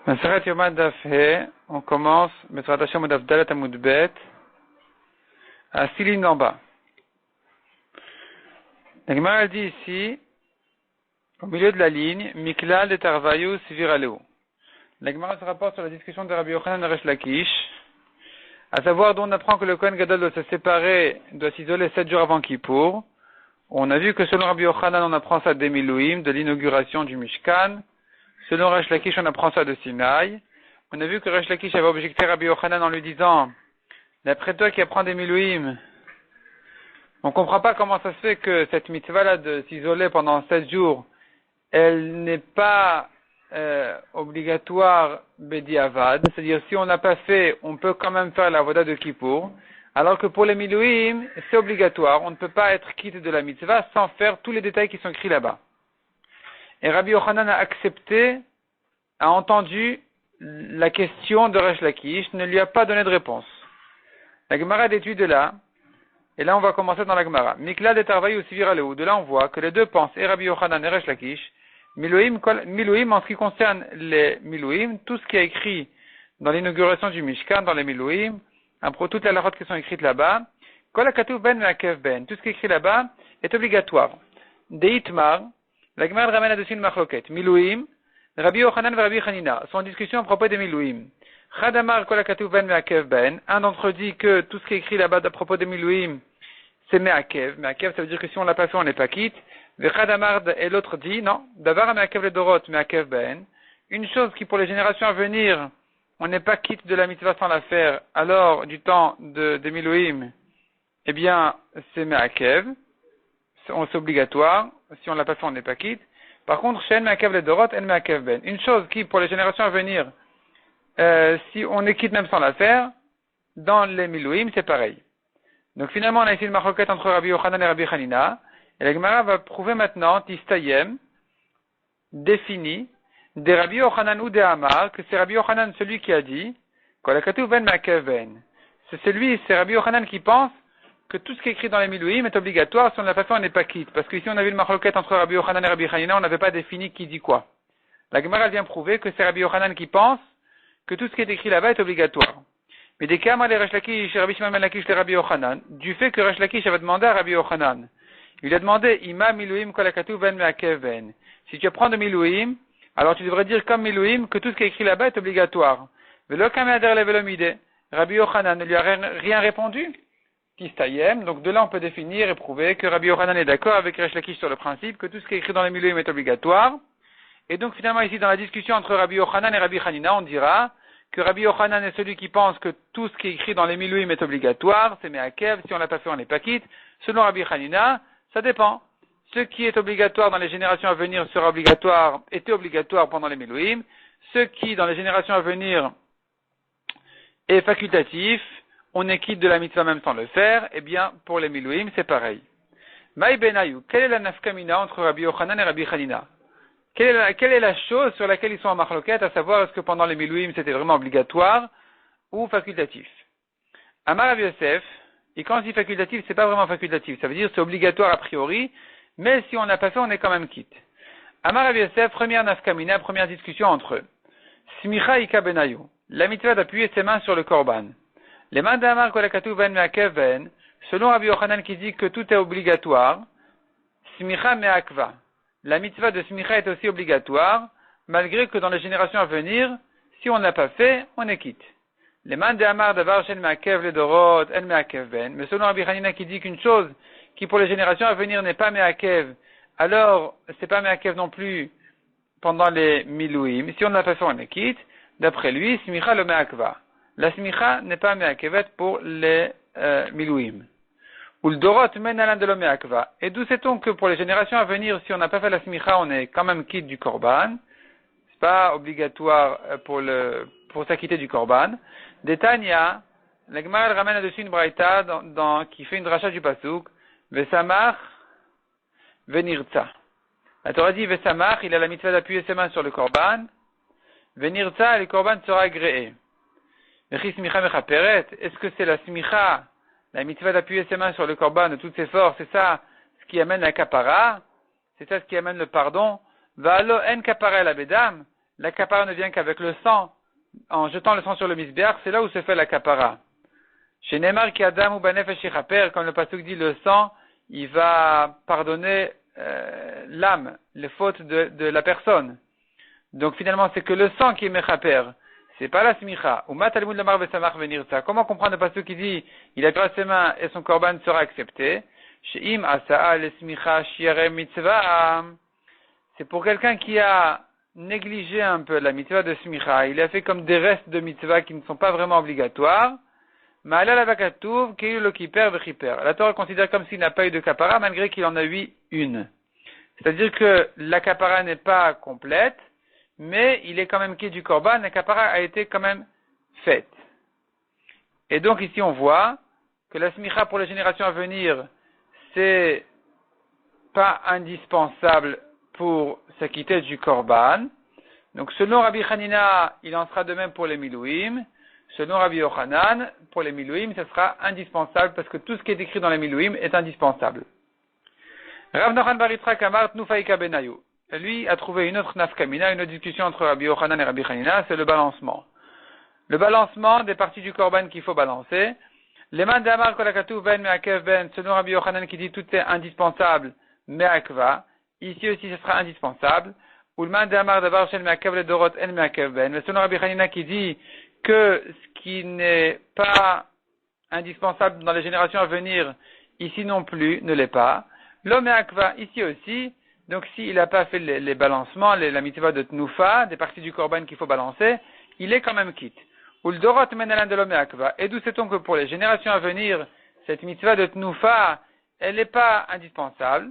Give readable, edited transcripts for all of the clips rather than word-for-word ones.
Maseret Yomad Daf He, on commence Mesrat Hashem Daf Dalet Amud Bet à 6 lignes en bas. La Gemara dit ici, au milieu de la ligne, Miklal de Tarvayu Siviraleu. La Gemara se rapporte sur la discussion de Rabbi Yochanan et Resh Lakish, à savoir dont on apprend que le Kohen Gadol doit se séparer, doit s'isoler 7 jours avant Kippour. On a vu que selon Rabbi Yochanan, on apprend ça des Milouim, de l'inauguration du Mishkan. Selon Resh Lakish, on apprend ça de Sinaï. On a vu que Resh Lakish avait objecté Rabbi Yochanan en lui disant, d'après toi qui apprend des Milouim, on ne comprend pas comment ça se fait que cette mitzvah-là de s'isoler pendant 7 jours, elle n'est pas obligatoire Bediavad, c'est-à-dire si on n'a pas fait, on peut quand même faire la voda de Kippour, alors que pour les Milouim, c'est obligatoire, on ne peut pas être quitte de la mitzvah sans faire tous les détails qui sont écrits là-bas. Et Rabbi Yochanan a accepté, a entendu la question de Resh Lakish, ne lui a pas donné de réponse. La Gemara d'étude est là, et là on va commencer dans la Gemara. Mikla de Tarvaï ou Siviraleu, de là on voit que les deux pensent, et Rabbi Yochanan et Resh Lakish, Milouim, en ce qui concerne les Milouim, tout ce qui est écrit dans l'inauguration du Mishkan, dans les Milouim, toutes les halakhot qui sont écrites là-bas, Kol hakatuv ben me'akev ben, tout ce qui est écrit là-bas est obligatoire. Deitmar, la Gemara ramène là-dessus une machloket. Milouim, Rabbi Yochanan et Rabbi Hanina sont en discussion à propos des Milouim. Chadamar kol hakatuv ben me'akev ben, un d'entre eux dit que tout ce qui est écrit là-bas à propos des Milouim, c'est me'akev. Me'akev, ça veut dire que si on l'a pas fait, on n'est pas quitte. Vechadamar, et l'autre dit, non, davar me'akev le dorot me'akev ben, une chose qui pour les générations à venir, on n'est pas quitte de la mitzvah sans la faire, alors du temps des Milouim, eh bien, c'est me'akev, c'est obligatoire, si on l'a pas fait, on n'est pas quitte. Par contre, shen me'akev le dorot, en me'akev ben, une chose qui pour les générations à venir, si on est quitte même sans la faire, dans les Milouim, c'est pareil. Donc finalement, on a ici une marloquette entre Rabbi Yochanan et Rabbi Hanina, et la Gemara va prouver maintenant, Tistayem, défini, des Rabbi Yochanan ou des Amar, que c'est Rabbi Yochanan celui qui a dit, Kolakatu ben me'akev ben. C'est Rabbi Yochanan qui pense que tout ce qui est écrit dans les Milouim est obligatoire, si on ne l'a pas fait, on n'est pas quitte. Parce que ici, on a vu le marloquette entre Rabbi Yochanan et Rabbi Hanina, on n'avait pas défini qui dit quoi. La Gemara vient prouver que c'est Rabbi Yochanan qui pense que tout ce qui est écrit là-bas est obligatoire. Mais des cas, les Resh Lakish, Rabbi Shimon ben Lakish et Rabbi Yochanan, du fait que Resh Lakish avait demandé à Rabbi Yochanan, il a demandé, Ima Milouim kolakatu ben me'akev ben. Si tu apprends de Milouim, alors tu devrais dire comme Milouim que tout ce qui est écrit là-bas est obligatoire. Velo kameader levelomide. Rabbi Yochanan ne lui a rien répondu. Tistayem, donc de là on peut définir et prouver que Rabbi Yochanan est d'accord avec Resh Lakish sur le principe que tout ce qui est écrit dans les Milouim est obligatoire. Et donc finalement ici dans la discussion entre Rabbi Yochanan et Rabbi Hanina, on dira que Rabbi Yochanan est celui qui pense que tout ce qui est écrit dans les Milouim est obligatoire, c'est me'akev, si on l'a pas fait on n'est pas quitte. Selon Rabbi Hanina, ça dépend. Ce qui est obligatoire dans les générations à venir sera obligatoire, était obligatoire pendant les Milouim. Ce qui dans les générations à venir est facultatif, on est quitte de la mitzvah même sans le faire, eh bien, pour les Milouim, c'est pareil. Maï Benayu, quelle est la nafkamina entre Rabbi Yochanan et Rabbi Hanina? Quelle est la chose sur laquelle ils sont en marloquette, à savoir est-ce que pendant les Milouim c'était vraiment obligatoire ou facultatif? Amar Rav Yosef, et quand on dit facultatif, c'est pas vraiment facultatif, ça veut dire c'est obligatoire a priori, mais si on n'a pas fait, on est quand même quitte. Amar Rav Yosef, première nafkamina, première discussion entre eux. Smicha Ika Benayu, la mitzvah d'appuyer ses mains sur le korban. Les mains d'Amar kolakatu ben me'akev ben, selon Rabbi Yochanan qui dit que tout est obligatoire, Smicha me'akva. La mitzvah de Smicha est aussi obligatoire, malgré que dans les générations à venir, si on ne l'a pas fait, on est quitte. Les mains d'Amar davar shen me'akev le dorot, en me'akev ben, mais selon Rabbi Hanina qui dit qu'une chose qui pour les générations à venir n'est pas me'akev, alors c'est pas me'akev non plus pendant les Milouim, si on ne l'a pas fait, on est quitte. D'après lui, Smicha le me'akva. La smicha n'est pas me'akevet pour les Milouim. Ou le dorot men alan de lo me'akva. Et d'où sait-on que pour les générations à venir, si on n'a pas fait la smicha, on est quand même quitte du korban. C'est pas obligatoire pour s'acquitter du korban. Détania, la Gemara ramène là-dessus une braïta qui fait une dracha du pasuk. Vesamach venirza. La Torah dit Vesamach, il a la mitzvah d'appuyer ses mains sur le korban. Venirza, le korban sera agréé. Est-ce que c'est la smicha, la mitzvah d'appuyer ses mains sur le korban de toutes ses forces, c'est ça ce qui amène la kapara, c'est ça ce qui amène le pardon? Va'alo en kapara la bedam, la kapara ne vient qu'avec le sang, en jetant le sang sur le misbeach, c'est là où se fait la kapara. Chez Neymar qui Adam ou Banefesh Yichaper, comme le pasuk dit, le sang, il va pardonner l'âme, les fautes de la personne. Donc finalement, c'est que le sang qui est mechaper. C'est pas la smicha. Comment comprendre le pasuk qui dit, il a tiré ses mains et son korban sera accepté? Sheim asaa le smicha shiare mitzvah. C'est pour quelqu'un qui a négligé un peu la mitzvah de smicha. Il a fait comme des restes de mitzvah qui ne sont pas vraiment obligatoires. La Torah considère comme s'il n'a pas eu de kapara malgré qu'il en a eu une. C'est-à-dire que la kapara n'est pas complète, mais il est quand même quitte du korban, la kapara a été quand même faite. Et donc ici on voit que la smicha pour les générations à venir, c'est pas indispensable pour s'acquitter du korban. Donc selon Rabbi Hanina, il en sera de même pour les milouim. Selon Rabbi Yochanan, pour les milouim, ce sera indispensable parce que tout ce qui est écrit dans les milouim est indispensable. Rav Nachman bar Yitzchak amar tnufaika benayu. Lui a trouvé une autre nafkamina, une autre discussion entre Rabbi Yochanan et Rabbi Hanina, c'est le balancement. Le balancement des parties du korban qu'il faut balancer. Leman d'amar kolakatu ben me'akev ben, selon Rabbi Yochanan qui dit tout est indispensable, me'akva. Ici aussi ce sera indispensable. Ulman d'amar davar shel me'akev le dorot en me'akev ben. Mais selon Rabbi Hanina qui dit que ce qui n'est pas indispensable dans les générations à venir, ici non plus, ne l'est pas. L'homme akva, ici aussi, donc s'il n'a pas fait les balancements, la mitzvah de tnufa, des parties du korban qu'il faut balancer, il est quand même quitte. Ou le dorot menalan de l'homme akva. Et d'où sait-on que pour les générations à venir, cette mitzvah de tnufa, elle n'est pas indispensable.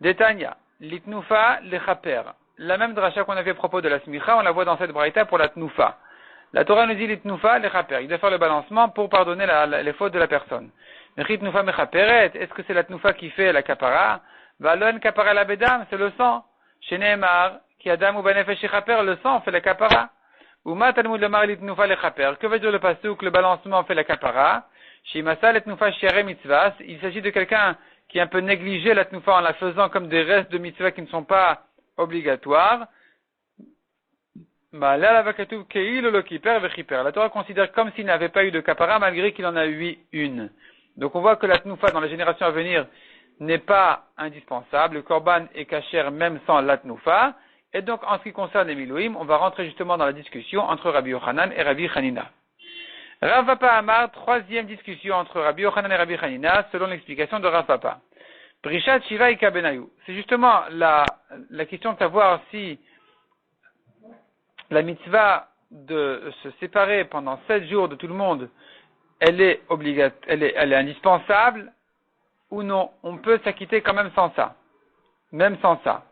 Détania, l'itnufa lechaper. La même dracha qu'on a fait à propos de la smicha, on la voit dans cette braïta pour la tnufa. La Torah nous dit l'itnufa lechaper. Il doit faire le balancement pour pardonner les fautes de la personne. L'itnufa mechaperet, est-ce que c'est la tnufa qui fait la kapara? Valon kapara la bedam, c'est le sang. Chez Neymar, qui adam ou banefesh yichaper, le sang fait la kapara. Uma talmud lemar l'itnufa lechaper. Que veut dire le pasuk, le balancement fait la kapara? Chez Masa l'itnufa shiare mitzvah, il s'agit de quelqu'un qui a un peu négligé la tnufa en la faisant comme des restes de mitzvah qui ne sont pas obligatoires. La Torah considère comme s'il n'avait pas eu de kapara malgré qu'il en a eu une. Donc on voit que la tnufa dans les générations à venir n'est pas indispensable. Le korban est kasher même sans la tnufa. Et donc en ce qui concerne les milouim, on va rentrer justement dans la discussion entre Rabbi Yochanan et Rabbi Hanina. Rav Papa Amar, troisième discussion entre Rabbi Yochanan et Rabbi Hanina selon l'explication de Rav Papa. Prishat Shiva Ika Benayu. C'est justement la question de savoir si la mitzvah de se séparer pendant 7 jours de tout le monde, elle est indispensable ou non. On peut s'acquitter quand même sans ça. Même sans ça.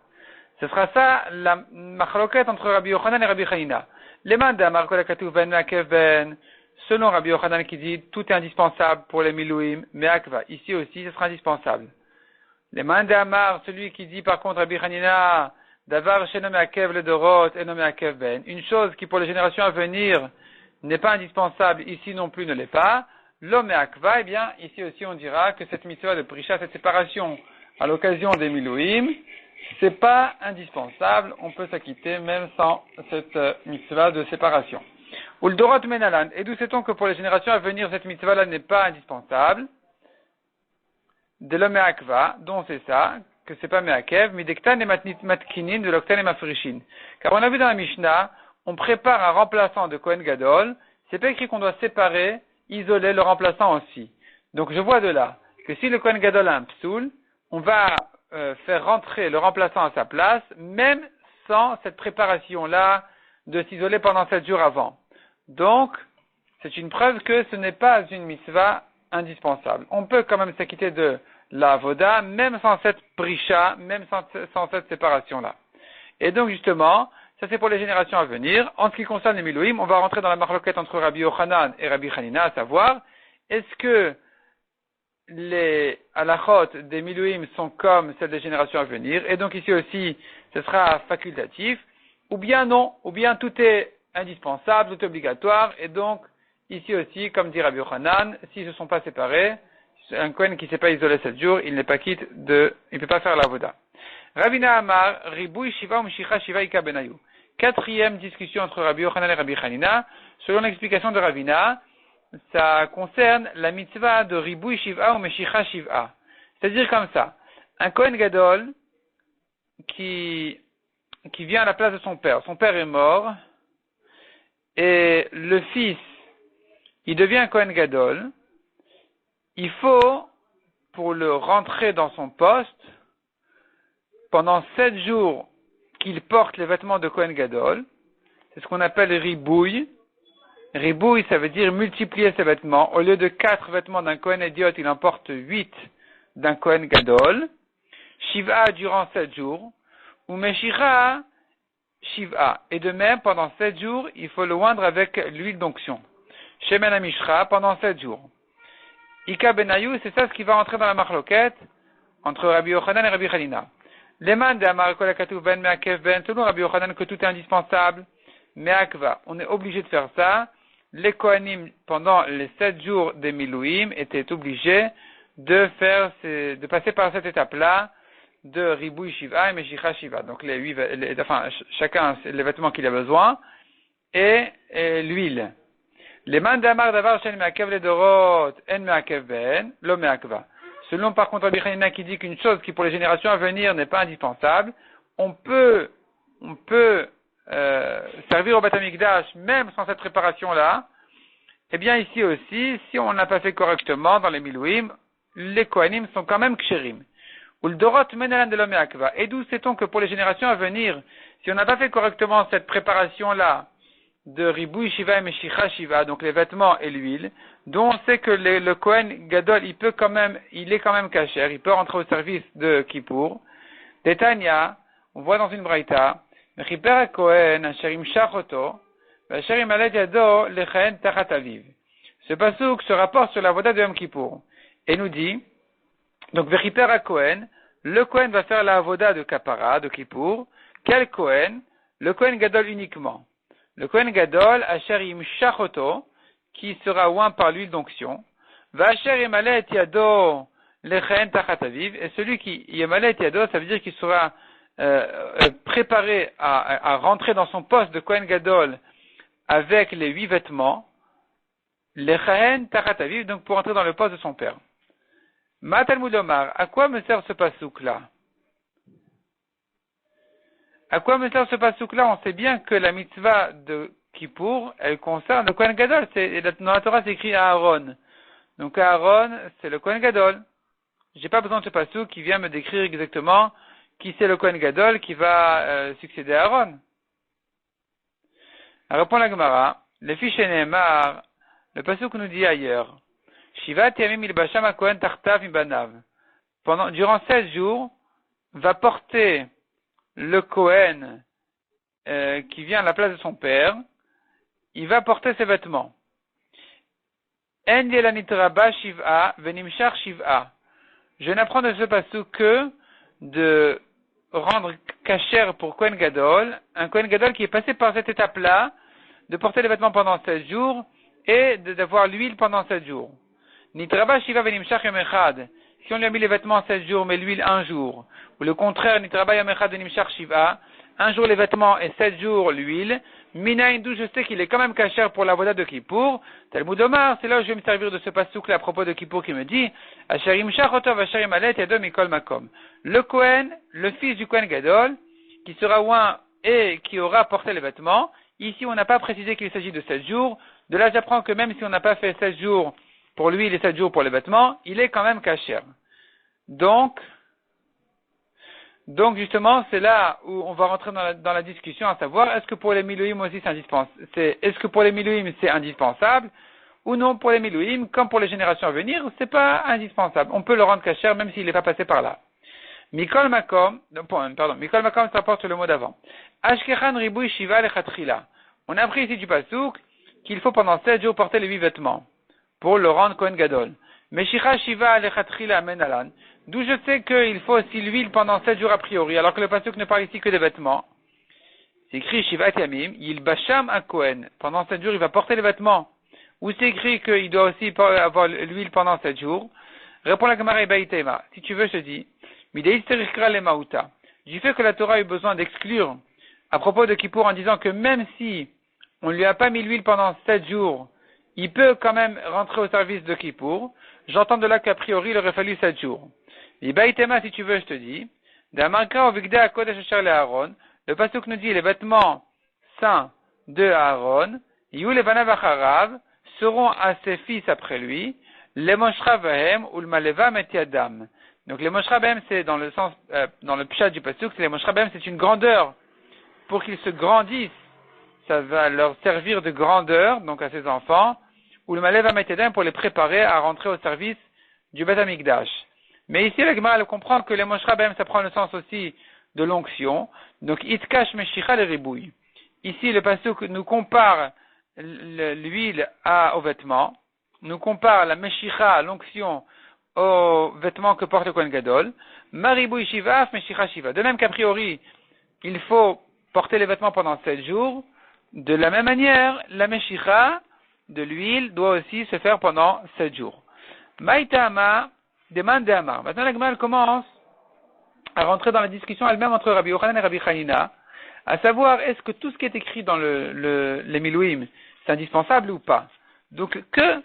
Ce sera ça la machloket entre Rabbi Yochanan et Rabbi Hanina. Leman d'amar kol hakatuv ben me'akev ben. Selon Rabbi Yochanan qui dit tout est indispensable pour les milouim, me'akva. Ici aussi, ce sera indispensable. Leman d'amar, celui qui dit par contre Rabbi Hanina, davar sheno me'akev le dorot et no me'akev ben. Une chose qui pour les générations à venir n'est pas indispensable, ici non plus ne l'est pas. L'homme me'akva, eh bien, ici aussi on dira que cette mitzvah de prisha, cette séparation à l'occasion des milouim, c'est pas indispensable, on peut s'acquitter même sans cette mitzvah de séparation. Ou le dorot menalan, et d'où sait-on que pour les générations à venir, cette mitzvah-là n'est pas indispensable? De l'homme me'akva, dont c'est ça, que c'est pas me'akev, midektan et matkinin de l'oktan et mafrishin. Car on a vu dans la Mishnah, on prépare un remplaçant de Kohen Gadol, c'est pas écrit qu'on doit séparer, isoler le remplaçant aussi. Donc je vois de là, que si le Kohen Gadol a un psoul, on va faire rentrer le remplaçant à sa place, même sans cette préparation-là de s'isoler pendant 7 jours avant. Donc, c'est une preuve que ce n'est pas une mitzvah indispensable. On peut quand même s'acquitter de la voda, même sans cette prisha, même sans cette séparation-là. Et donc, justement, ça c'est pour les générations à venir. En ce qui concerne les milouim, on va rentrer dans la marloquette entre Rabbi Yochanan et Rabbi Hanina, à savoir, est-ce que les halachot des milouim sont comme celles des générations à venir, et donc ici aussi, ce sera facultatif, ou bien non, ou bien tout est indispensable, tout est obligatoire, et donc, ici aussi, comme dit Rabbi Yochanan, s'ils ne se sont pas séparés, un Kohen qui ne s'est pas isolé 7 jours, il n'est pas quitte il ne peut pas faire la voda. Ravina Amar, Ribouy Shiva ou Mshicha Shiva Ika Benayu. Quatrième discussion entre Rabbi Yochanan et Rabbi Hanina. Selon l'explication de Ravina, ça concerne la mitzvah de Ribouy Shiva ou Meshicha Shiva. C'est-à-dire comme ça. Un Kohen Gadol qui vient à la place de son père. Son père est mort. Et le fils, il devient un Kohen Gadol. Il faut, pour le rentrer dans son poste, pendant 7 jours, qu'il porte les vêtements de Kohen Gadol. C'est ce qu'on appelle ribouille. Ribouille, ça veut dire multiplier ses vêtements. Au lieu de 4 vêtements d'un Kohen Idiot, il en porte 8 d'un Kohen Gadol. Shiva durant 7 jours. Ou Meshicha, Shiva. Et de même, pendant 7 jours, il faut le oindre avec l'huile d'onction. Shemen Amishra, pendant 7 jours. Ika Benayu, c'est ça ce qui va entrer dans la marloquette entre Rabbi Yochanan et Rabbi Hanina. Leman de Amar Kol HaKatuv Ben Me'akev Ben, selon Rabbi Yochanan que tout est indispensable, Me'akva, on est obligé de faire ça. Les Kohanim, pendant les 7 jours des Milouim, étaient obligés de passer par cette étape-là de Ribouy Shiva et Meshicha Shiva. Donc chacun les vêtements qu'il a besoin et l'huile. Leman de Amar Davar Shen Me'akev Le Dorot En Me'akev Ben, Lo Me'akva. Selon par contre Rabbi Hanina qui dit qu'une chose qui pour les générations à venir n'est pas indispensable, on peut servir au Beth Amikdash même sans cette préparation-là. Eh bien ici aussi, si on n'a pas fait correctement dans les Milouim, les Kohanim sont quand même kshérim. Ou le Dorot Menalan de l'Ome Akva. Et d'où sait-on que pour les générations à venir, si on n'a pas fait correctement cette préparation-là de Ribouy Shiva et Meshicha Shiva, donc les vêtements et l'huile, dont on sait que le Kohen Gadol, il est quand même kasher, il peut rentrer au service de Kippour. Detania, on voit dans une braïta, Mechiper Kohen, Asherim Shachoto, Asherim Alet Yado, Lechen Tachat Aviv. Ce pasuk se rapporte sur la voda de Yom Kippour, et nous dit, donc Mechiper Kohen, le Kohen va faire la voda de Kapara, de Kippour. Quel Kohen? Le Kohen Gadol uniquement. Le Kohen Gadol, Asherim Shachoto, qui sera oint par l'huile d'onction, va Asher Yemalet Yado Lechen Tachat Aviv, et celui qui Yemalet Yado, ça veut dire qu'il sera préparé à rentrer dans son poste de Kohen Gadol avec les 8 vêtements, Lechen Tachat Aviv, donc pour entrer dans le poste de son père. Ma Talmud Omar, à quoi me sert ce pasouk-là? À quoi me sert ce pasouk-là? On sait bien que la mitzvah de Kippour, elle concerne le Kohen Gadol. Dans la Torah, c'est écrit à Aaron. Donc Aaron, c'est le Kohen Gadol. J'ai pas besoin de ce pasouk qui vient me décrire exactement qui c'est le Kohen Gadol qui va succéder à Aaron. Répond la Gemara, le fiche Nehemar, le pasouk nous dit ailleurs, Shivat Yamim Ilbasham HaKohen Tartav Ibanav. Durant 16 jours, va porter le Kohen qui vient à la place de son père, il va porter ses vêtements. En Yelanitraba Shiv'a Venimshar Shiv'a. Je n'apprends de ce passage que de rendre kasher pour Kohen Gadol, un Kohen Gadol qui est passé par cette étape-là, de porter les vêtements pendant 16 jours et d'avoir l'huile pendant 7 jours. Nitraba Shiva Venimshar Yom Echad. Si on lui a mis les vêtements 16 jours, mais l'huile 1 jour. Ou le contraire, Nitraba Yom Echad Venimshar Shiva. 1 jour les vêtements et 7 jours l'huile. Minaïn, d'où je sais qu'il est quand même kasher pour la voda de Kippour. Talmud Omar, c'est là où je vais me servir de ce pasouk-là à propos de Kippour qui me dit, Asherim Shachotov, Asherim Alet, Yadom, Mikol Makom. Le Kohen, le fils du Kohen Gadol, qui sera oint et qui aura porté les vêtements. Ici, on n'a pas précisé qu'il s'agit de 7 jours. De là, j'apprends que même si on n'a pas fait 16 jours pour l'huile et 7 jours pour les vêtements, il est quand même kasher. Donc, justement, c'est là où on va rentrer dans la discussion, à savoir, est-ce que pour les Milouim aussi est-ce que pour les Milouim c'est indispensable, ou non pour les Milouim, comme pour les générations à venir, c'est pas indispensable. On peut le rendre kasher même s'il n'est pas passé par là. Mikol Makom, Mikol Makom, ça porte le mot d'avant. Ashkechan Ribouy Shiva Lechatchila. On a appris ici du pasouk qu'il faut pendant 7 jours porter les 8 vêtements, pour le rendre Kohen Gadol. Meshicha Shiva Lechatchila Menalan. D'où je sais qu'il faut aussi l'huile pendant 7 jours a priori, alors que le pasuk ne parle ici que des vêtements. C'est écrit Shivat Yamim, il basham à Kohen. Pendant 7 jours, il va porter les vêtements. Ou c'est écrit qu'il doit aussi avoir l'huile pendant 7 jours. Répond la Gemara Baïtema. Si tu veux, je te dis, Midei Sterikra le Mauta. du fait que la Torah a eu besoin d'exclure à propos de Kippour en disant que même si on ne lui a pas mis l'huile pendant 7 jours, il peut quand même rentrer au service de Kippour, j'entends de là qu'a priori il aurait fallu 7 jours. Ibaïtema, si tu veux, je te dis, d'Amarka Ovigda Kodesh Asher le Aaron, le pasuk nous dit les vêtements saints de Aaron, Yu Levanav Acharav, seront à ses fils après lui, les Moshra Vahem ou le Maleva Metiadam. Donc les Moshra Vahem, c'est dans le sens, dans le pshat du pasuk, c'est les Moshra Vahem, c'est une grandeur pour qu'ils se grandissent. Ça va leur servir de grandeur, donc à ses enfants, ou le Maleva Metiadam pour les préparer à rentrer au service du Beth Amikdash. Mais ici, la Gemara, elle comprend que les Moshra Vahem, ça prend le sens aussi de l'onction. Donc, Itkash Meshicha le ribouille. Ici, le pasuk nous compare l'huile aux vêtements, nous compare la Meshicha, l'onction, aux vêtements que porte le Kohen Gadol. Maribouille Shivaf, Meshicha Shiva. De même qu'a priori, il faut porter les vêtements pendant 7 jours. De la même manière, la Meshicha de l'huile doit aussi se faire pendant 7 jours. Maïtama demande Amar. Maintenant, la Gemara commence à rentrer dans la discussion elle-même entre Rabbi Yochanan et Rabbi Hanina, à savoir est-ce que tout ce qui est écrit dans les Milouim, c'est indispensable ou pas. Donc, quelle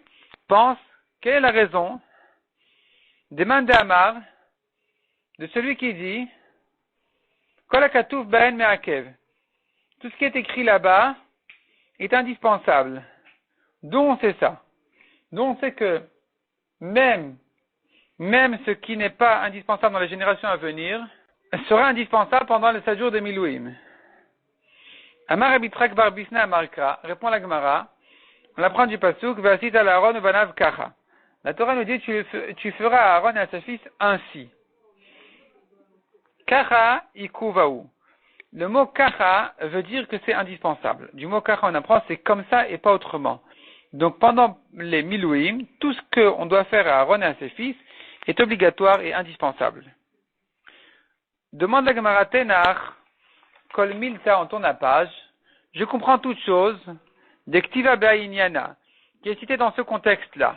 est la raison demande Amar de celui qui dit Kol hakatuv ba'en me'akev. Tout ce qui est écrit là-bas est indispensable. D'où on sait ça? D'où on sait que même ce qui n'est pas indispensable dans les générations à venir sera indispensable pendant les 7 jours de Milouim. Amar Abitrak Bar Bisna Amarka, répond la Gemara, on apprend du pasuk, Vasit al Aaron ubanav kacha. La Torah nous dit, tu feras à Aaron et à sa fils ainsi. Kacha ikuvahu. Le mot kacha veut dire que c'est indispensable. Du mot kacha on apprend c'est comme ça et pas autrement. Donc pendant les Milouim, tout ce qu'on doit faire à Aaron et à ses fils est obligatoire et indispensable. Demande la Gemara Tenach, Kol Milta, on tourne la page, je comprends toute chose, de Ktiva Be'ainyana, qui est cité dans ce contexte-là.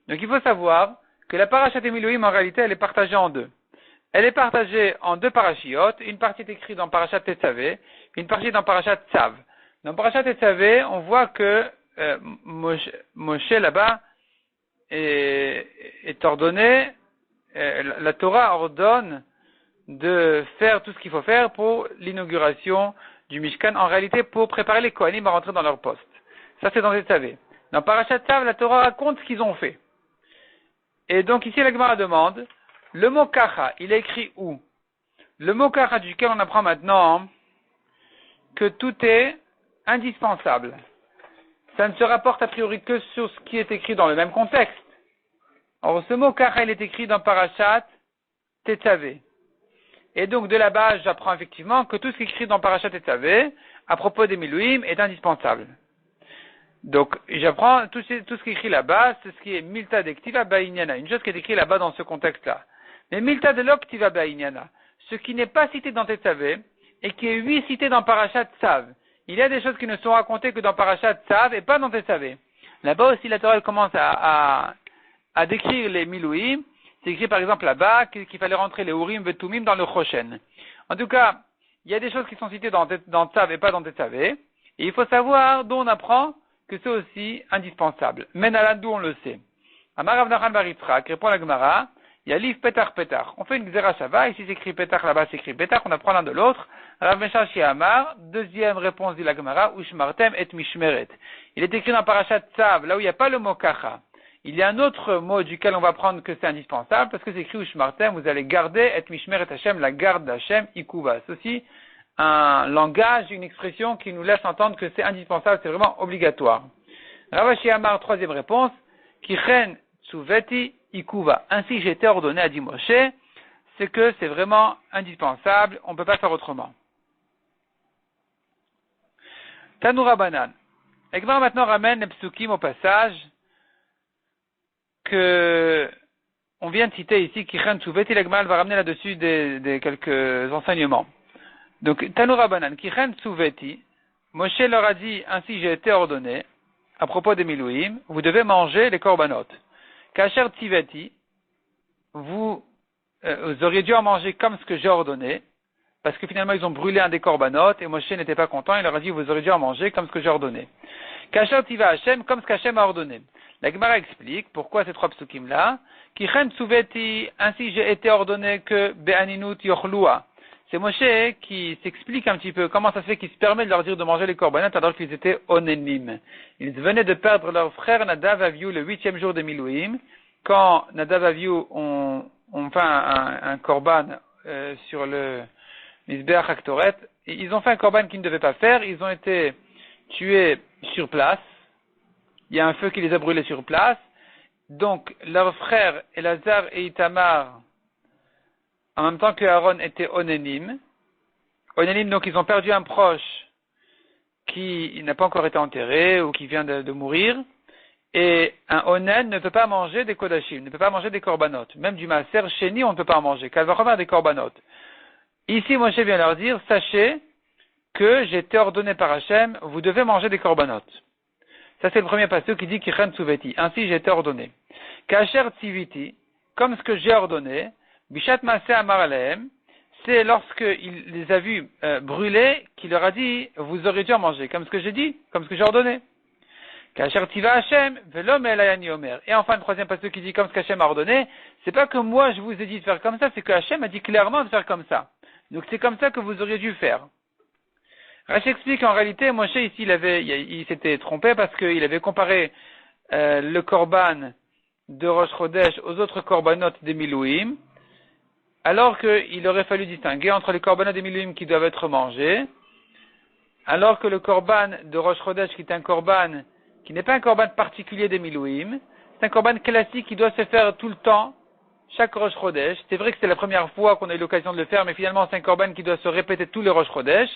Donc il faut savoir que la parashat des Milouim, en réalité, elle est partagée en deux. Elle est partagée en 2 parachiotes, une partie est écrite dans parashat Tetzavé, une partie dans parashat Tzav. Dans parashat Tetzavé, on voit que Moshe là-bas est ordonné, la Torah ordonne de faire tout ce qu'il faut faire pour l'inauguration du Mishkan, en réalité pour préparer les Kohanim à rentrer dans leur poste. Ça c'est dans Tetzavé. Dans parashat Tzav, la Torah raconte ce qu'ils ont fait. Et donc ici la Gemara demande, le mot kacha, il est écrit où? Le mot kacha duquel on apprend maintenant que tout est indispensable. Ça ne se rapporte a priori que sur ce qui est écrit dans le même contexte. Or, ce mot kacha, il est écrit dans Parashat Tetzavé. Et donc, de là-bas, j'apprends effectivement que tout ce qui est écrit dans Parashat Tetzavé, à propos des Milouim, est indispensable. Donc, j'apprends tout ce qui est écrit là-bas, c'est ce qui est Milta de Ktiva Ba'inyana, une chose qui est écrite là-bas dans ce contexte-là. Mais Milta de Ktiva Ba'inyana, ce qui n'est pas cité dans Tetzavé, et qui est cité dans Parashat Tzav. Il y a des choses qui ne sont racontées que dans Parashat Tzav et pas dans Tetzavé. Là-bas aussi, la Torah commence à décrire les Milouim. C'est écrit par exemple là-bas qu'il fallait rentrer les Urim et Tumim dans le Choshen. En tout cas, il y a des choses qui sont citées dans Tzav et pas dans Tetzavé. Et il faut savoir d'où on apprend que c'est aussi indispensable. Menalan, d'où on le sait. Amar Rav Nachman bar Yitzchak, répond la Gemara, il y a livre Petar Petar. On fait une Gzera Shava, ici c'est écrit Petar, là-bas c'est écrit Petar, on apprend l'un de l'autre. Rav Meshashi Amar, deuxième réponse de la Gemara, Ushmartem et Mishmeret. Il est écrit dans Parashat Tzav, là où il n'y a pas le mot Kacha. Il y a un autre mot duquel on va prendre que c'est indispensable, parce que c'est écrit Ushmartem, vous allez garder et Mishmeret Hashem, la garde d'Hashem, Ikuva. C'est aussi un langage, une expression qui nous laisse entendre que c'est indispensable, c'est vraiment obligatoire. Ravashi Amar, troisième réponse, Kichen Tsuveti Ikuva. Ainsi j'ai été ordonné, a dit Moshe, c'est que c'est vraiment indispensable, on ne peut pas faire autrement. Tanoura Banan. Egmar maintenant ramène les psukim au passage que on vient de citer ici, Kichen Tsuveti, l'Egmar va ramener là-dessus des quelques enseignements. Donc, Tanoura Banan, Kichen Tsuveti, Moshe leur a dit, ainsi j'ai été ordonné, à propos des Milouim, vous devez manger les korbanot. Kacher Tiveti, vous auriez dû en manger comme ce que j'ai ordonné. parce que finalement ils ont brûlé un des korbanot, et Moshe n'était pas content, il leur a dit, vous aurez dû en manger comme ce que j'ai ordonné. Kasher tiva Hashem, comme ce qu'Hashem a ordonné. La Gemara explique pourquoi ces trois psukim là, qui chen souveti, ainsi j'ai été ordonné que be'aninut yochlua. C'est Moshe qui s'explique un petit peu comment ça se fait qu'il se permet de leur dire de manger les korbanot alors qu'ils étaient onénim. Ils venaient de perdre leur frère Nadav Avihu le 8e jour de Milouim, quand Nadav Avihu ont fait un korban sur le Mizbeach Haktoret. Ils ont fait un korban qu'ils ne devaient pas faire, ils ont été tués sur place. Il y a un feu qui les a brûlés sur place. Donc, leurs frères Elazar et Itamar, en même temps que Aaron, étaient onénim. Onénim, donc ils ont perdu un proche qui n'a pas encore été enterré ou qui vient de mourir. Et un onen ne peut pas manger des kodashim, ne peut pas manger des korbanot. Même du maaser chéni, on ne peut pas en manger. Kalvachomer des korbanot. Ici, Moshe vient leur dire, sachez que j'ai été ordonné par Hachem, vous devez manger des korbanot. Ça, c'est le premier passage qui dit Kichen Souveti. Ainsi, j'ai été ordonné. Kacher Tziviti, comme ce que j'ai ordonné, Bishat Maaseh Amar Alehem, c'est lorsqu'il les a vus brûler qu'il leur a dit, vous aurez dû en manger, comme ce que j'ai dit, comme ce que j'ai ordonné. Kacher Tiva Hashem, Velom Elayani Omer. Et enfin, le troisième passage qui dit, comme ce qu'Hachem a ordonné, c'est pas que moi je vous ai dit de faire comme ça, c'est que Hachem a dit clairement de faire comme ça. Donc c'est comme ça que vous auriez dû faire. Rashi explique en réalité, Moshe ici il s'était trompé parce qu'il avait comparé le korban de Rosh Chodesh aux autres korbanot des Milouim, alors qu'il aurait fallu distinguer entre les korbanot des Milouim qui doivent être mangés, alors que le korban de Rosh Chodesh qui est un korban qui n'est pas un korban particulier des Milouim, c'est un korban classique qui doit se faire tout le temps, chaque Rosh Chodesh. C'est vrai que c'est la première fois qu'on a eu l'occasion de le faire, mais finalement c'est un korban qui doit se répéter tous les Rosh Chodesh.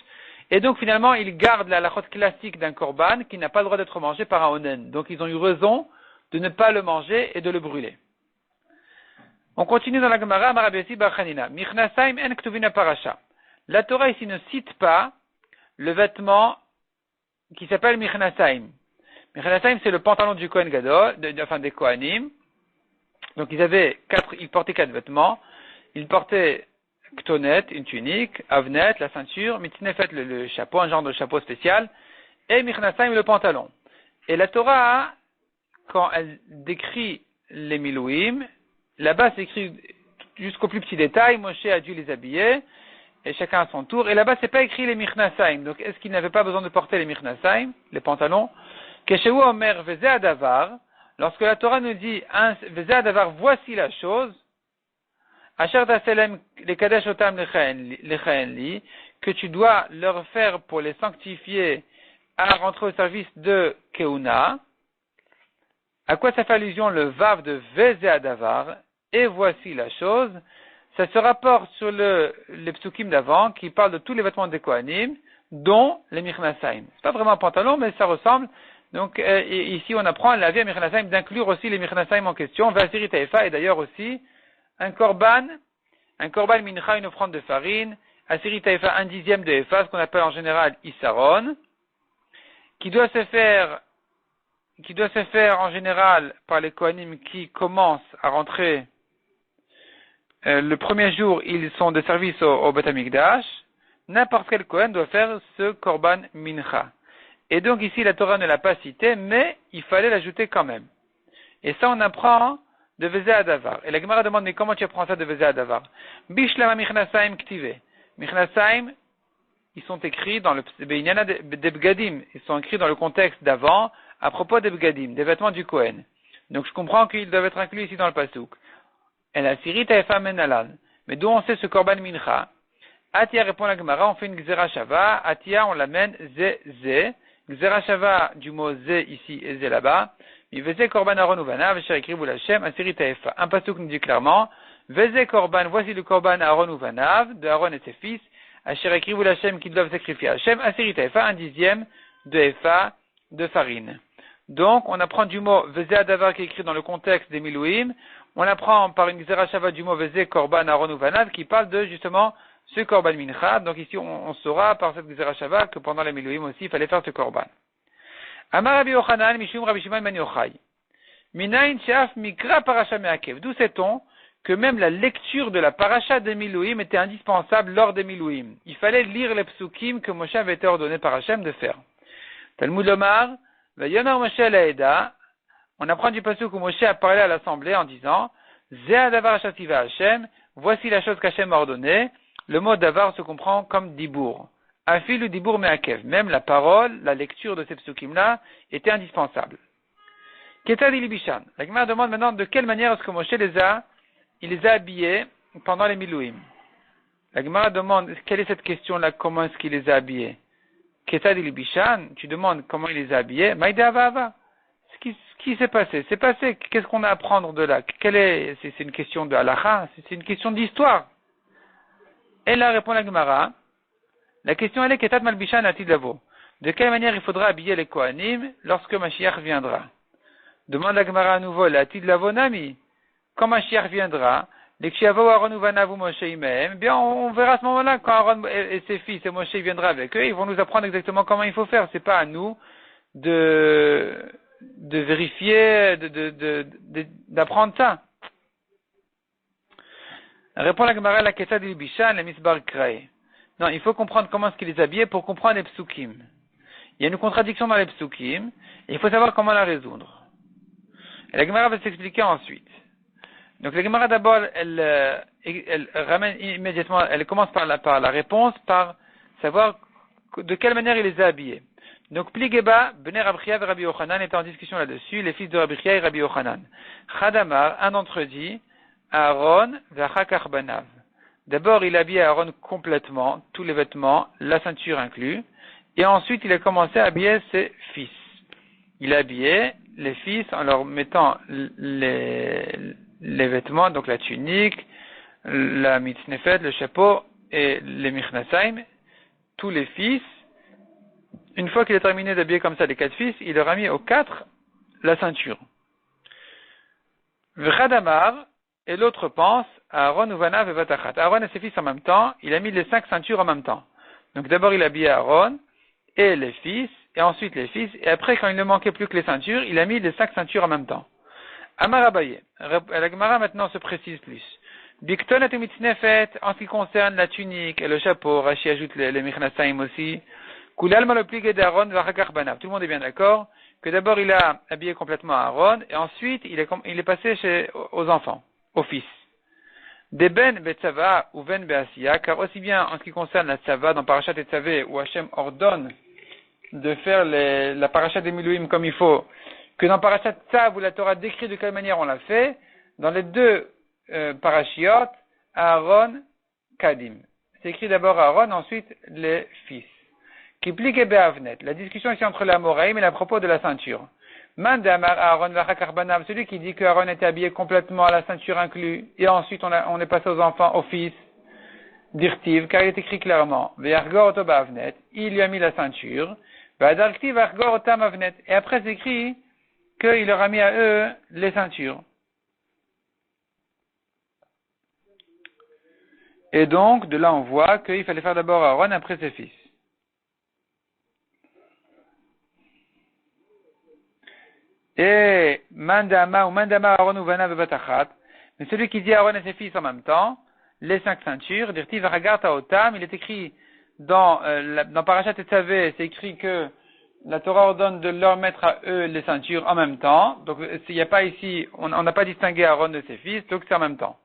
Et donc finalement, ils gardent la halachot classique d'un korban qui n'a pas le droit d'être mangé par un onen. Donc ils ont eu raison de ne pas le manger et de le brûler. On continue dans la Gemara, Marabesi Bachanina. Michnasaim en ktuvina parasha. La Torah ici ne cite pas le vêtement qui s'appelle Michnasaim. Michnasaim, c'est le pantalon du Kohen Gadol, des Kohanim. Donc ils portaient 4 vêtements. Ils portaient Ktonet, une tunique, Avnet, la ceinture, Mitznefet, le chapeau, un genre de chapeau spécial, et Michnasaim, le pantalon. Et la Torah, quand elle décrit les Milouim, là-bas c'est écrit jusqu'au plus petit détail, Moshe a dû les habiller, et chacun à son tour, et là-bas c'est pas écrit les Michnasaim. Donc est-ce qu'ils n'avaient pas besoin de porter les Michnasaim, les pantalons? Keshehu Omer Veze Adavar, lorsque la Torah nous dit Veze Adavar, voici la chose, que tu dois leur faire pour les sanctifier à rentrer au service de Keuna. À quoi ça fait allusion le Vav de Veze Adavar? Et voici la chose. Ça se rapporte sur les psukim d'avant qui parlent de tous les vêtements des Kohanim, dont les Michnasaim. C'est pas vraiment un pantalon, mais ça ressemble. Donc ici on apprend la vie à Michnasaim d'inclure aussi les Michnasaim en question. Vasiri Taïfa et d'ailleurs aussi un korban mincha, une offrande de farine, asiri taïfa, 1/10 de efa, ce qu'on appelle en général issaron, qui doit se faire en général par les kohanim qui commencent à rentrer le premier jour, ils sont de service au Beth Amikdash. N'importe quel kohen doit faire ce korban mincha. Et donc ici la Torah ne l'a pas cité, mais il fallait l'ajouter quand même. Et ça on apprend de Veze Adavar. Et la Gemara demande, mais comment tu apprends ça de Veze Adavar? Bishlama Michnasaim Ktive. Michnasaim, ils sont écrits dans le Beinyana des Bgadim. Ils sont écrits dans le contexte d'avant, à propos des Bgadim, des vêtements du Kohen. Donc je comprends qu'ils doivent être inclus ici dans le Pasuk. Et la Siri Taïfa Menalan. Mais d'où on sait ce Korban Mincha? Atia répond la Gemara, on fait une Gzera Shava. Atia, on l'amène Ze. Gzera Shava du mot Ze ici et Ze là-bas. Veze korban Aaron uvanav, cher écrit Hashem, asiri taefa. Un pasuk nous dit clairement, Veze korban, voici le korban Aaron uvanav, de Aaron et ses fils, cher écrit Hashem, qui doivent sacrifier Hashem, asiri taefa, 1/10 de efa de farine. Donc, on apprend du mot Veze Adavar qui est écrit dans le contexte des Milouim, on apprend par une Gzera Shava du mot Veze korban Aaron uvanav qui parle de justement ce korban mincha. Donc ici, on saura par cette Gzera Shava que pendant les Milouim aussi, il fallait faire ce korban. Amar Rabbi Yochanan, Mishum Rabbi Shimon ben Yochai. Minayin she'af mikra parasha me'akev. D'où sait-on que même la lecture de la paracha des Milouim était indispensable lors des Milouim. Il fallait lire les psukim que Moshe avait été ordonné par Hachem de faire. Talmud Lomar, Vayomer Moshe Laeda, on apprend du pasuk où Moshe a parlé à l'assemblée en disant, Zeh davar shativa Hachem, voici la chose qu'Hachem a ordonnée. Le mot davar se comprend comme dibour. Afil ou dibour meakev. Même la parole, la lecture de ces psukim-là était indispensable. Ketad ilibishan. La Gemara demande maintenant de quelle manière est-ce que Moshe il les a habillés pendant les Milouim. La Gemara demande, quelle est cette question-là, comment est-ce qu'il les a habillés? Ketad ilibishan, tu demandes comment il les a habillés. Maïda avava. Ce qui s'est passé? C'est passé. Qu'est-ce qu'on a à apprendre de là? C'est une question de halacha, c'est une question d'histoire. Et là répond la Gemara. La question elle est Ketad malbishan atid lavo. De quelle manière il faudra habiller les Kohanim lorsque Mashiach viendra? Demande la Gemara à nouveau, l'atid lavo nami. Quand Mashiach viendra, les Kshiavo Aaron uvanavu Moshe imehem, bien on verra à ce moment-là quand Aaron et ses fils et Moshe viendra avec eux, ils vont nous apprendre exactement comment il faut faire. C'est pas à nous de vérifier, d'apprendre ça. Répond la Gemara la Ketad ilibishan la misbar krae. Non, il faut comprendre comment est-ce qu'il les habillait pour comprendre les psukim. Il y a une contradiction dans les psukim, et il faut savoir comment la résoudre. Et la Gemara va s'expliquer ensuite. Donc la Gemara d'abord, elle ramène immédiatement, elle commence par la réponse, par savoir de quelle manière il les a habillés. Donc Pligeba, Bnei Rabchia et Rabbi Yochanan étaient en discussion là-dessus, les fils de Rabchia et Rabbi Yochanan. Chadamar, un d'entre eux dit, Aaron v'achakach banav. D'abord, il habillait Aaron complètement, tous les vêtements, la ceinture inclus, et ensuite il a commencé à habiller ses fils. Il habillait les fils en leur mettant les vêtements, donc la tunique, la mitznefet, le chapeau et les michnasaim, tous les fils. Une fois qu'il a terminé d'habiller comme ça les 4 fils, il leur a mis aux 4 la ceinture. V'chadamar, et l'autre pense, Aaron uvanav et vatachat. Aaron et ses fils en même temps, il a mis les 5 ceintures en même temps. Donc d'abord il a habillé Aaron et les fils, et ensuite les fils, et après quand il ne manquait plus que les ceintures, il a mis les 5 ceintures en même temps. Amar Abaye. La Gemara maintenant se précise plus. Bikton et mitznefet, en ce qui concerne la tunique et le chapeau, Rashi ajoute les michnasaim aussi. Kulal maloplige d'Aaron v'achakach banav. Tout le monde est bien d'accord que d'abord il a habillé complètement Aaron, et ensuite il est passé aux enfants, aux fils. Des ben betzava ou ben beasiya, car aussi bien en ce qui concerne la tzava dans Parashat Tetzavé, où Hachem ordonne de faire la Parashat des Milouim comme il faut, que dans Parashat Tzav, où la Torah décrit de quelle manière on l'a fait, dans les deux parashiot, Aaron, Kadim. C'est écrit d'abord Aaron, ensuite les fils. Kiplik et Be'avnet. La discussion ici entre la Moraïm et à propos de la ceinture. Mandamar Aaron v'achakach banav, celui qui dit que Aaron était habillé complètement à la ceinture inclus, et ensuite on est passé aux enfants, aux fils, dirtiv, car il est écrit clairement, ve'argor oto ba'avnet, il lui a mis la ceinture, ve'adarktiv argor otam avnet, et après c'est écrit qu'il leur a mis à eux les ceintures. Et donc, de là on voit qu'il fallait faire d'abord Aaron après ses fils. Et Mandama Aaron ou Vana Bebatachat, mais celui qui dit Aaron et ses fils en même temps, les 5 ceintures, Dirti Varagarta Otam, il est écrit dans Parashat Tetzavé, c'est écrit que la Torah ordonne de leur mettre à eux les ceintures en même temps, donc il n'y a pas ici, on n'a pas distingué Aaron de ses fils, donc c'est en même temps.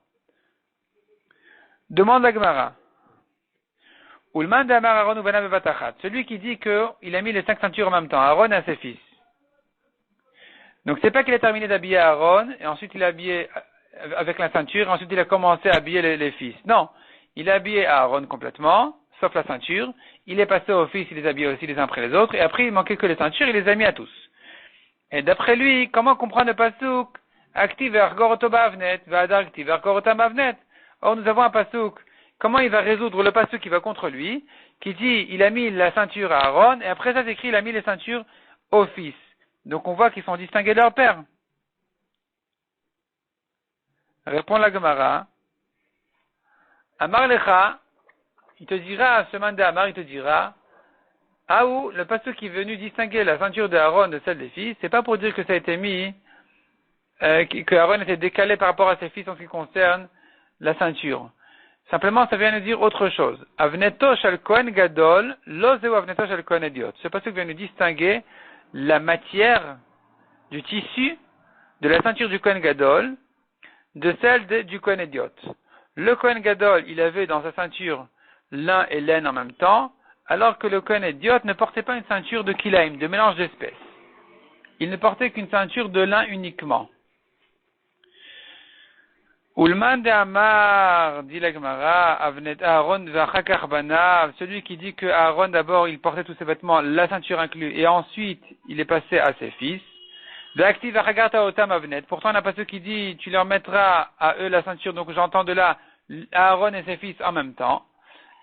Demande la Gemara. Ulman Aaron ou Vana Bebatachat, celui qui dit qu'il a mis les 5 ceintures en même temps, Aaron et à ses fils. Donc c'est pas qu'il a terminé d'habiller Aaron, et ensuite il a habillé avec la ceinture, et ensuite il a commencé à habiller les fils. Non, il a habillé Aaron complètement, sauf la ceinture, il est passé aux fils, il les a habillés aussi les uns après les autres, et après il manquait que les ceintures, il les a mis à tous. Et d'après lui, comment comprendre le pasuk? Active ergor otobavnet, va active ergor otamavnet. Or nous avons un pasuk, comment il va résoudre le pasuk qui va contre lui, qui dit il a mis la ceinture à Aaron, et après ça c'est écrit il a mis les ceintures aux fils. Donc on voit qu'ils sont distingués de leur père. Répond la Gemara. Amar lecha, il te dira, ce mandé Amar, il te dira, ah où le pasteur qui est venu distinguer la ceinture de Aaron de celle des fils, c'est pas pour dire que ça a été mis que Aaron était décalé par rapport à ses fils en ce qui concerne la ceinture. Simplement, ça vient nous dire autre chose. Avneto shel Kohen Gadol, lo zeu avneto shel Kohen Idiot. Ce passage vient nous distinguer la matière du tissu de la ceinture du Kohen Gadol de celle du Kohen Idiot. Le Kohen Gadol, il avait dans sa ceinture lin et laine en même temps, alors que le Kohen Idiot ne portait pas une ceinture de kilaim, de mélange d'espèces. Il ne portait qu'une ceinture de lin uniquement. Ulman de Amar, dit la Gemara, Avnet Aaron v'achakar banav, celui qui dit que Aaron d'abord il portait tous ses vêtements, la ceinture inclus, et ensuite il est passé à ses fils. V'aktiv v'achagarta otam avnet. Pourtant on n'a pas ceux qui dit tu leur mettras à eux la ceinture, donc j'entends de là Aaron et ses fils en même temps.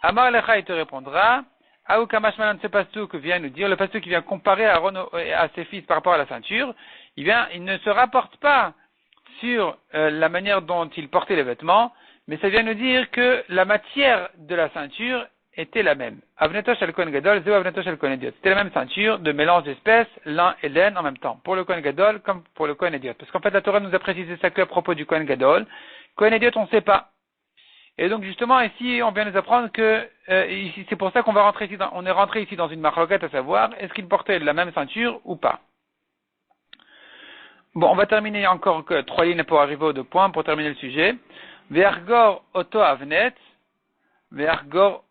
Amar lecha il te répondra, Aou kamash malan ce pasuk vient nous dire, le pasuk qui vient comparer Aaron à ses fils par rapport à la ceinture, il ne se rapporte pas sur la manière dont il portait les vêtements, mais ça vient nous dire que la matière de la ceinture était la même. Avneto shel Kohen Gadol, zeu avneto shel Kohen Idiot. C'était la même ceinture de mélange d'espèces, lin et laine en même temps, pour le Kohen Gadol comme pour le Kohen Idiot. Parce qu'en fait, la Torah nous a précisé ça que à propos du Kohen Gadol. Kohen Idiot, on ne sait pas. Et donc, justement, ici, on vient nous apprendre que, ici, c'est pour ça qu'on va rentrer ici on est rentré ici dans une marloquette à savoir, est-ce qu'il portait la même ceinture ou pas. Bon, on va terminer encore 3 lignes pour arriver aux 2 points, pour terminer le sujet. Ve'argor oto avnet, ve'argor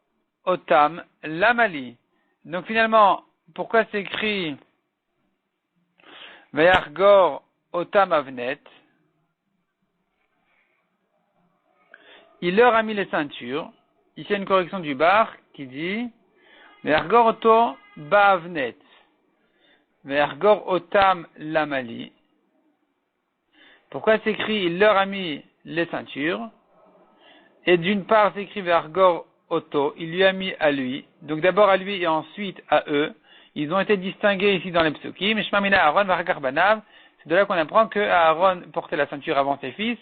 otam lamali. Donc finalement, pourquoi c'est écrit ve'argor otam avnet? Il leur a mis les ceintures. Ici, il y a une correction du bar qui dit ve'argor oto ba'avnet, ve'argor otam lamali. Pourquoi c'est écrit il leur a mis les ceintures? Et d'une part c'est écrit Vergor Otto, il lui a mis à lui. Donc d'abord à lui et ensuite à eux. Ils ont été distingués ici dans les psukim. Shmamina Aaron Vachakar Banav. C'est de là qu'on apprend que Aaron portait la ceinture avant ses fils,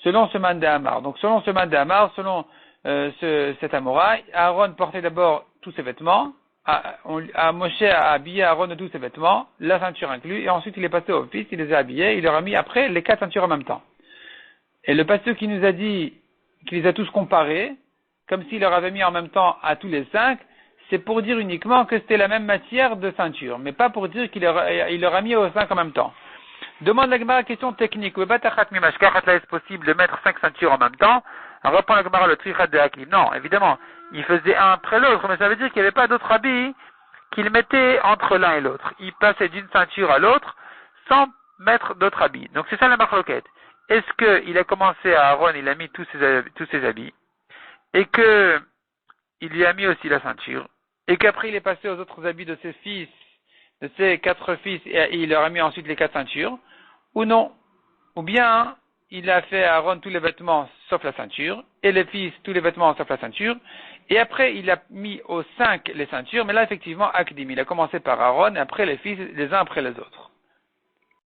selon ce man de Hamar. Donc selon ce man de Hamar, selon cet Amora, Aaron portait d'abord tous ses vêtements. Moshe a habillé Aaron de tous ses vêtements, la ceinture inclus, et ensuite il est passé aux fils, il les a habillés, il leur a mis après les 4 ceintures en même temps. Et le pasteur qui nous a dit qu'il les a tous comparés, comme s'il leur avait mis en même temps à tous les 5, c'est pour dire uniquement que c'était la même matière de ceinture, mais pas pour dire qu'il leur a mis aux 5 en même temps. Demande la Gemara question technique. Est-ce possible de mettre 5 ceintures en même temps? Alors répond la Gemara le trichat de Hakim. Non, évidemment, il faisait un après l'autre, mais ça veut dire qu'il n'y avait pas d'autres habits qu'il mettait entre l'un et l'autre. Il passait d'une ceinture à l'autre sans mettre d'autres habits. Donc c'est ça la marloquette. Est-ce qu'il a commencé à Aaron, il a mis tous ses habits, et que il lui a mis aussi la ceinture, et qu'après il est passé aux autres habits de ses fils, de ses 4 fils, et il leur a mis ensuite les 4 ceintures, ou non? Ou bien, il a fait à Aaron tous les vêtements sauf la ceinture, et les fils tous les vêtements sauf la ceinture, et après il a mis aux 5 les ceintures, mais là effectivement, Akdim, il a commencé par Aaron, et après les fils, les uns après les autres.